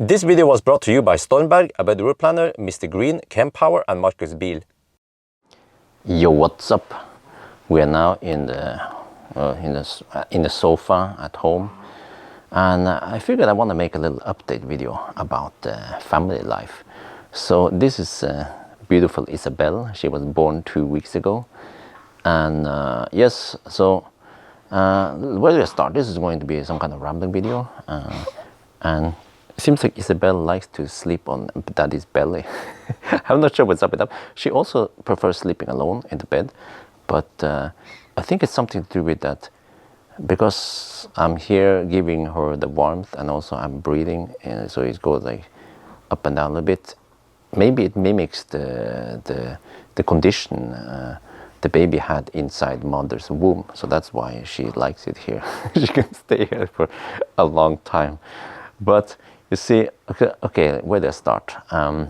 This video was brought to you by Stormberg, a route planner, MisterGreen, Kempower and Marcus Bil. Yo, what's up? We are now in the sofa at home, and I figured I want to make a little update video about family life. So this is beautiful Isabel. She was born 2 weeks ago, and yes, so where do I start? This is going to be some kind of rambling video, and it seems like Isabel likes to sleep on daddy's belly. I'm not sure what's up with that. She also prefers sleeping alone in the bed, but I think it's something to do with that, because I'm here giving her the warmth, and also I'm breathing, and so it goes like up and down a bit. Maybe it mimics the condition the baby had inside mother's womb, so that's why she likes it here. She can stay here for a long time. But you see, okay, where do I start? Yeah,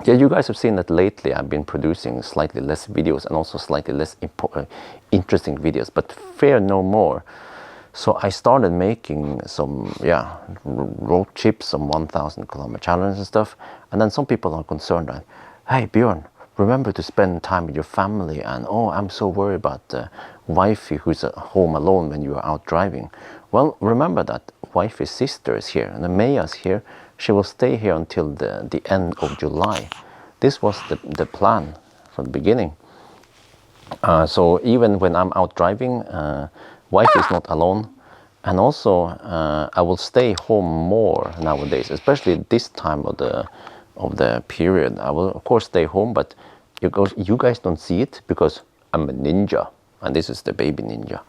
you guys have seen that lately I've been producing slightly less videos, and also slightly less interesting videos, but fear no more. So I started making some, road trips, some 1,000 kilometer challenge and stuff. And then some people are concerned that, hey Bjørn, remember to spend time with your family, and oh, I'm so worried about the wifey who's at home alone when you are out driving. Well, remember that wifey's sister is here, and Maya's here. She will stay here until the end of July. This was the plan from the beginning. So even when I'm out driving, wife is not alone. And also, I will stay home more nowadays, especially this time of the period. I will of course stay home, but you guys don't see it because I'm a ninja, and this is the baby ninja.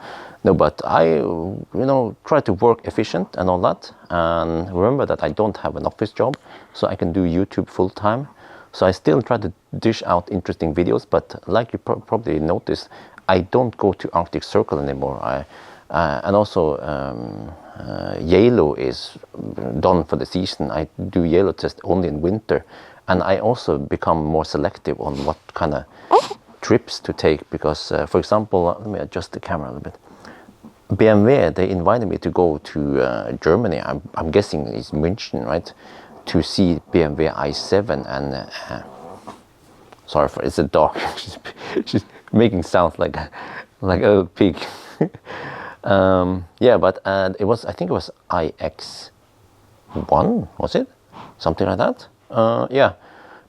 No, but I, try to work efficient and all that. And remember that I don't have an office job, so I can do YouTube full time. So I still try to dish out interesting videos, but like you probably noticed, I don't go to Arctic Circle anymore. And also, yellow is done for the season. I do yellow test only in winter, and I also become more selective on what kind of trips to take, because for example, let me adjust the camera a little bit. BMW, they invited me to go to Germany. I'm guessing it's München, right? To see BMW i7, and sorry for it's a dog. she's making sounds like a little pig. Yeah, but it was, I think it was iX1, was it? Something like that. Yeah,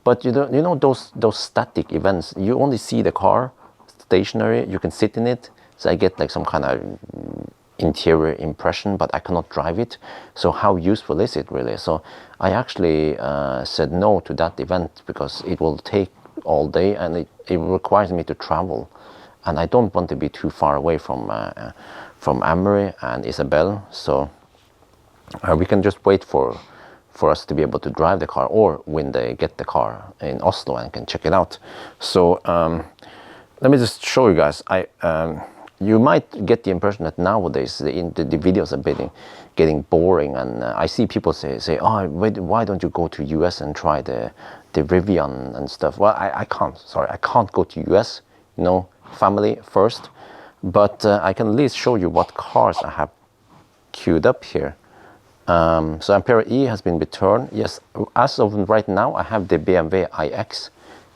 but you know those static events. You only see the car stationary. You can sit in it. So I get like some kind of interior impression, but I cannot drive it. So how useful is it really? So I actually said no to that event, because it will take all day, and it requires me to travel, and I don't want to be too far away from Amory and Isabel. So we can just wait for us to be able to drive the car, or when they get the car in Oslo and can check it out. So let me just show you guys. You might get the impression that nowadays the videos are getting boring, and I see people say, oh, why don't you go to US and try the Rivian and stuff? Well, I can't go to US, family first, but I can at least show you what cars I have queued up here. So Ampere E has been returned. Yes, as of right now, I have the BMW iX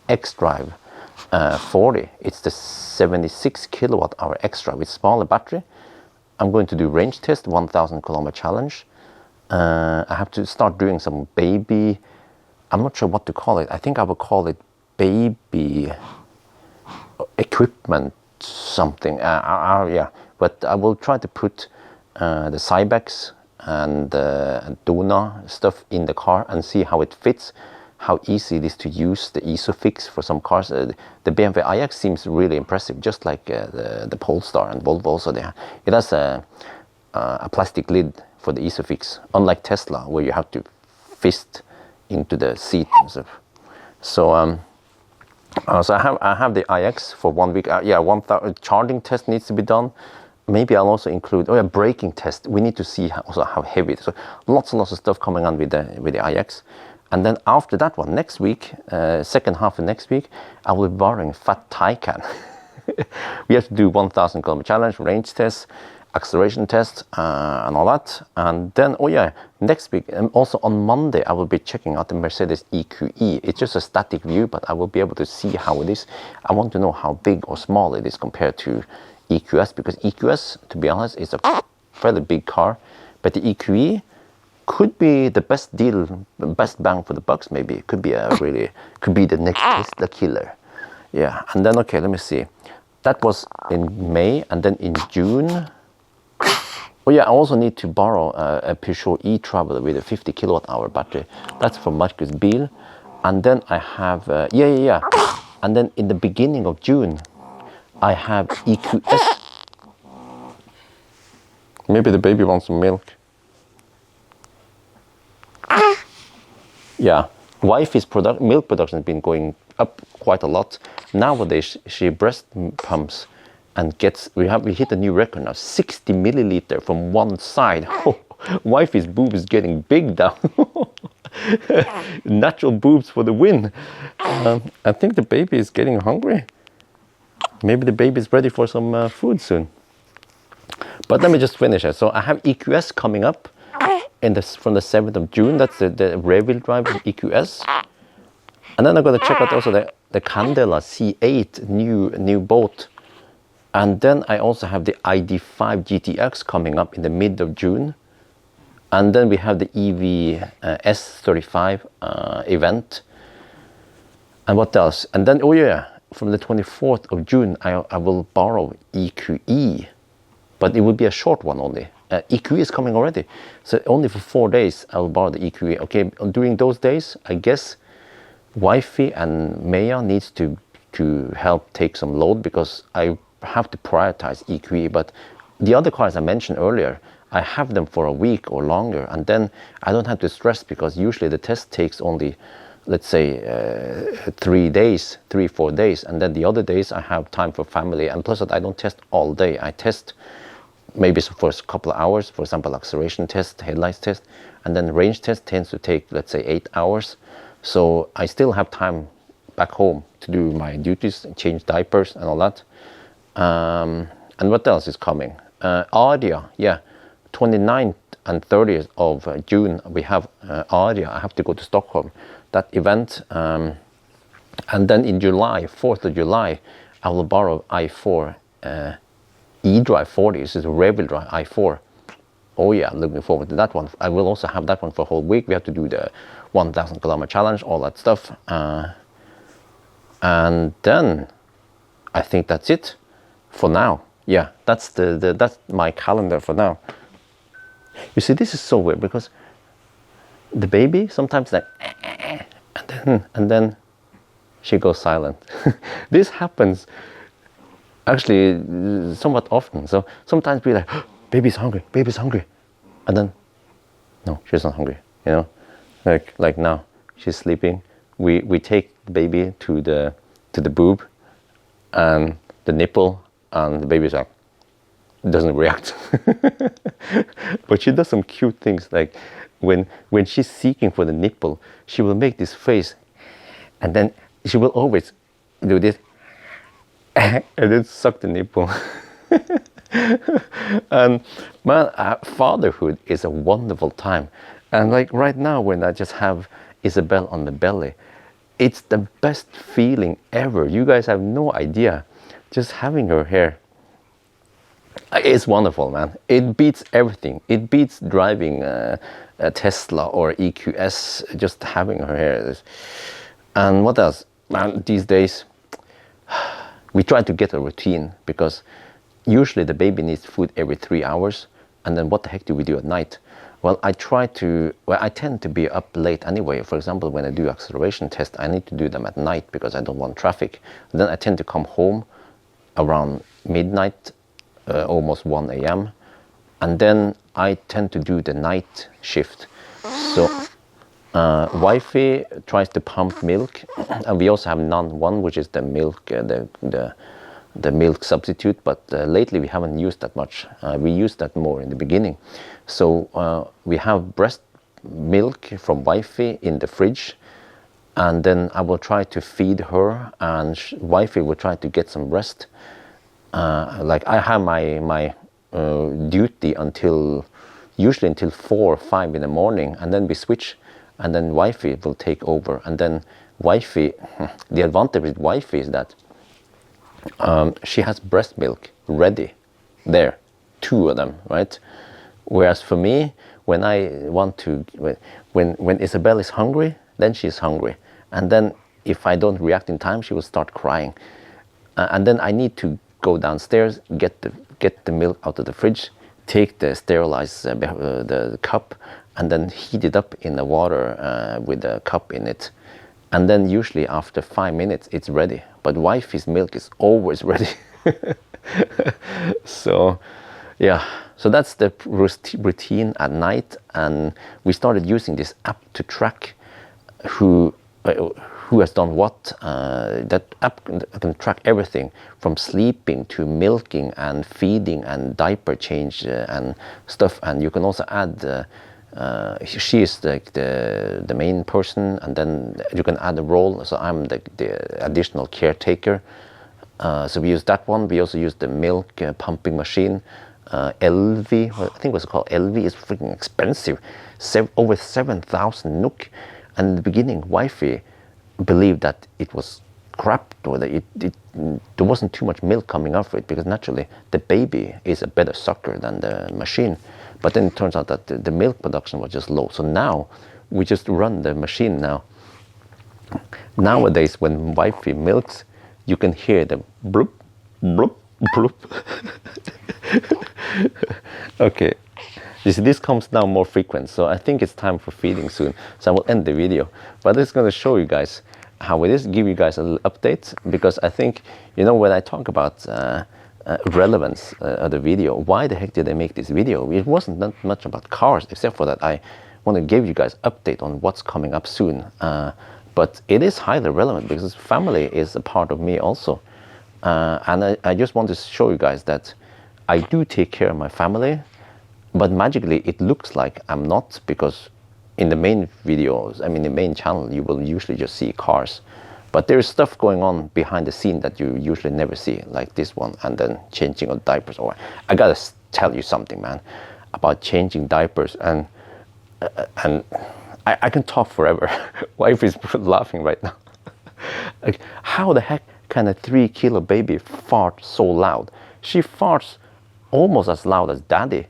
xDrive40. It's the 76 kilowatt hour extra with smaller battery. I'm going to do range test, 1,000 kilometer challenge. I have to start doing some baby, I'm not sure what to call it. I think I will call it baby equipment something. Yeah, but I will try to put the Cybex and Dona stuff in the car and see how it fits, how easy it is to use the Isofix for some cars. The BMW iX seems really impressive, just like the Polestar and Volvo also there. It has a plastic lid for the Isofix, unlike Tesla, where you have to fist into the seat and stuff. So so I have the iX for 1 week. Yeah, 1,000 charging test needs to be done. Maybe I'll also include a braking test. We need to see also how heavy it is. So lots and lots of stuff coming on with the iX. And then after that one, next week, second half of next week, I will be borrowing fat Taycan. We have to do 1,000 kilometer challenge, range test. acceleration test and all that. And then, oh yeah, next week, and also on Monday, I will be checking out the Mercedes EQE. It's just a static view, but I will be able to see how it is. I want to know how big or small it is compared to EQS, because EQS, to be honest, is a fairly big car, but the EQE could be the best deal, best bang for the bucks. Maybe it could be could be the next Tesla killer. Yeah. And then, okay, let me see. That was in May, and then in June. Oh yeah, I also need to borrow a Peugeot e-Traveler with a 50 kilowatt-hour battery. That's from Marcus Biel. And then I have and then in the beginning of June, I have EQS. Maybe the baby wants some milk. Yeah, wifey's milk production has been going up quite a lot. Nowadays, she breast pumps and we hit a new record now, 60 milliliter from one side. Oh, wifey's boob is getting big now. Natural boobs for the win. I think the baby is getting hungry. Maybe the baby is ready for some food soon. But let me just finish it. So I have EQS coming up from the 7th of June. That's the rear-wheel drive EQS. And then I'm going to check out also the Candela C8 new boat. And then I also have the ID5 GTX coming up in the mid of June. And then we have the EV S35 event. And what else? And then, oh yeah, from the 24th of June, I will borrow EQE. But it will be a short one only. EQE is coming already. So only for 4 days, I will borrow the EQE. Okay, during those days, I guess wifey and Maya needs to help take some load, because I have to prioritize EQE. But the other cars I mentioned earlier, I have them for a week or longer, and then I don't have to stress, because usually the test takes only, let's say, 3 days, 3-4 days, and then the other days I have time for family. And plus that I don't test all day. I test maybe for a couple of hours, for example, acceleration test, headlights test, and then range test tends to take, let's say, 8 hours. So I still have time back home to do my duties, change diapers and all that. And what else is coming? Ariya, yeah, 29th and 30th of June, we have Ariya. I have to go to Stockholm, that event. And then in July, 4th of July, I will borrow i4 eDrive40. This is a rear-wheel drive i4. Oh yeah, I'm looking forward to that one. I will also have that one for a whole week. We have to do the 1,000 kilometer challenge, all that stuff. And then I think that's it for now. Yeah, that's that's my calendar for now. You see, this is so weird, because the baby sometimes like and then she goes silent. This happens actually somewhat often. So sometimes we're like, baby's hungry, and then no, she's not hungry. You know, like now she's sleeping. We take the baby to the boob and the nipple, and the baby's like, doesn't react. But she does some cute things, like when she's seeking for the nipple, she will make this face, and then she will always do this and then suck the nipple. And man, fatherhood is a wonderful time. And like right now, when I just have Isabel on the belly, it's the best feeling ever. You guys have no idea. Just having her here, it's wonderful, man. It beats everything. It beats driving a Tesla or EQS, just having her here. And what else? Man, these days, we try to get a routine, because usually the baby needs food every 3 hours. And then what the heck do we do at night? Well, I tend to be up late anyway. For example, when I do acceleration tests, I need to do them at night because I don't want traffic. Then I tend to come home around midnight, almost 1 a.m. And then I tend to do the night shift. So wifey tries to pump milk, and we also have NAN1, which is the milk, the milk substitute. But lately we haven't used that much. We used that more in the beginning. So we have breast milk from wifey in the fridge, and then I will try to feed her, and wifey will try to get some rest. Like I have my duty usually until 4 or 5 in the morning, and then we switch, and then wifey will take over. And then wifey, the advantage with wifey is that she has breast milk ready there, 2 of them, right? Whereas for me, when I want to, when Isabel is hungry, then she's hungry, and then if I don't react in time, she will start crying, and then I need to go downstairs, get the milk out of the fridge, take the sterilized the cup, and then heat it up in the water with the cup in it, and then usually after 5 minutes it's ready. But wifey's milk is always ready. So yeah, so that's the routine at night, and we started using this app to track who has done what. That app can track everything from sleeping to milking and feeding and diaper change and stuff. And you can also add, she is the main person, and then you can add a role. So I'm the additional caretaker. So we use that one. We also use the milk pumping machine. LV, I think it was called LV, is freaking expensive. Over 7,000 NOK. And in the beginning, wifey believed that it was crap, or that there wasn't too much milk coming out of it, because naturally the baby is a better sucker than the machine. But then it turns out that the milk production was just low. So now we just run the machine now. Nowadays, when wifey milks, you can hear the bloop, bloop, bloop. Okay. You see, this comes now more frequent, so I think it's time for feeding soon. So I will end the video. But I'm just going to show you guys how it is, give you guys a little update, because I think, you know, when I talk about relevance of the video, why the heck did I make this video? It wasn't that much about cars, except for that I want to give you guys update on what's coming up soon. But it is highly relevant because family is a part of me also. And I just want to show you guys that I do take care of my family. But magically, it looks like I'm not, because in the main videos, I mean the main channel, you will usually just see cars. But there's stuff going on behind the scene that you usually never see, like this one, and then changing of diapers. Or I gotta tell you something, man, about changing diapers, and I can talk forever. Wife is laughing right now. Like, how the heck can a 3-kilo baby fart so loud? She farts almost as loud as daddy.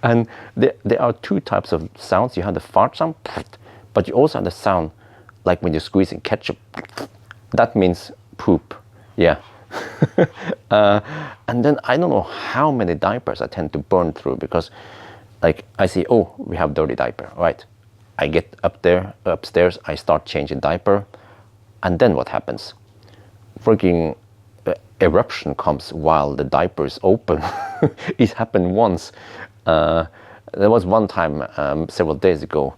And there are 2 types of sounds. You have the fart sound, but you also have the sound like when you're squeezing ketchup. That means poop. Yeah. And then I don't know how many diapers I tend to burn through, because like I see, oh, we have dirty diaper, right? I get upstairs, I start changing diaper, and then what happens? Freaking eruption comes while the diaper is open. It happened once. There was one time several days ago,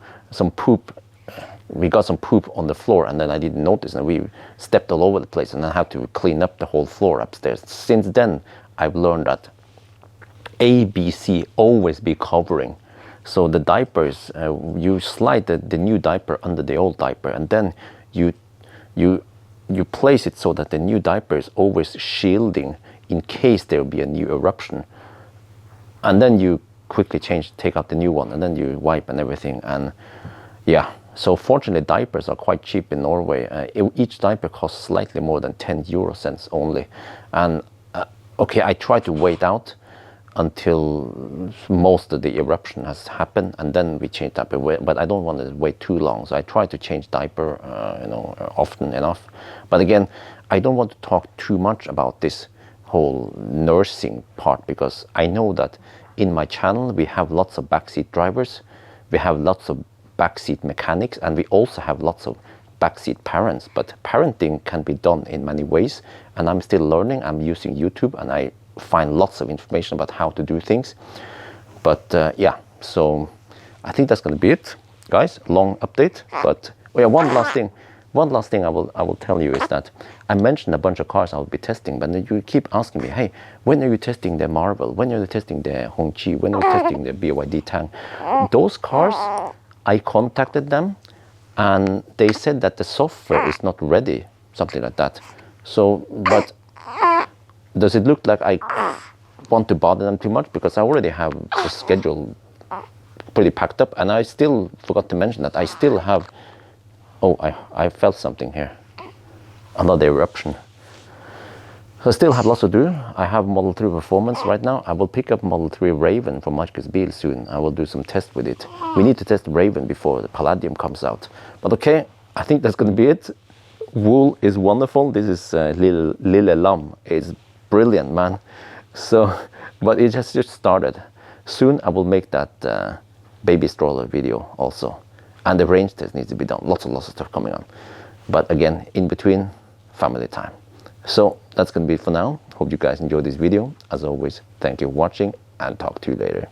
we got some poop on the floor, and then I didn't notice, and we stepped all over the place, and I had to clean up the whole floor upstairs. Since then, I've learned that ABC, always be covering. So the diapers, you slide the new diaper under the old diaper, and then you place it so that the new diaper is always shielding in case there will be a new eruption. And then you quickly take out the new one, and then you wipe and everything. And yeah, so fortunately diapers are quite cheap in Norway. Each diaper costs slightly more than 10 euro cents only. And okay, I try to wait out until most of the eruption has happened, and then we change diaper. But I don't want to wait too long, so I try to change diaper often enough. But again, I don't want to talk too much about this whole nursing part, because I know that in my channel we have lots of backseat drivers, we have lots of backseat mechanics, and we also have lots of backseat parents. But parenting can be done in many ways, and I'm still learning. I'm using YouTube, and I find lots of information about how to do things. But yeah, so I think that's going to be it, guys. Long update. But oh yeah, one last thing I will tell you is that I mentioned a bunch of cars I will be testing, but you keep asking me, hey, when are you testing the Marvel? When are you testing the Hongqi? When are you testing the BYD Tang? Those cars, I contacted them, and they said that the software is not ready, something like that. So, but does it look like I want to bother them too much? Because I already have the schedule pretty packed up, and I still forgot to mention that I still have, oh, I felt something here, another eruption. So I still have lots to do. I have Model 3 Performance right now. I will pick up Model 3 Raven from Marcus Bil soon. I will do some tests with it. We need to test Raven before the Palladium comes out. But okay, I think that's going to be it. Wool is wonderful. This is Lille Lam. It's brilliant, man. So, but it has just started. Soon I will make that baby stroller video also. And the range test needs to be done. Lots of stuff coming on. But again, in between, family time. So that's going to be it for now. Hope you guys enjoyed this video. As always, thank you for watching and talk to you later.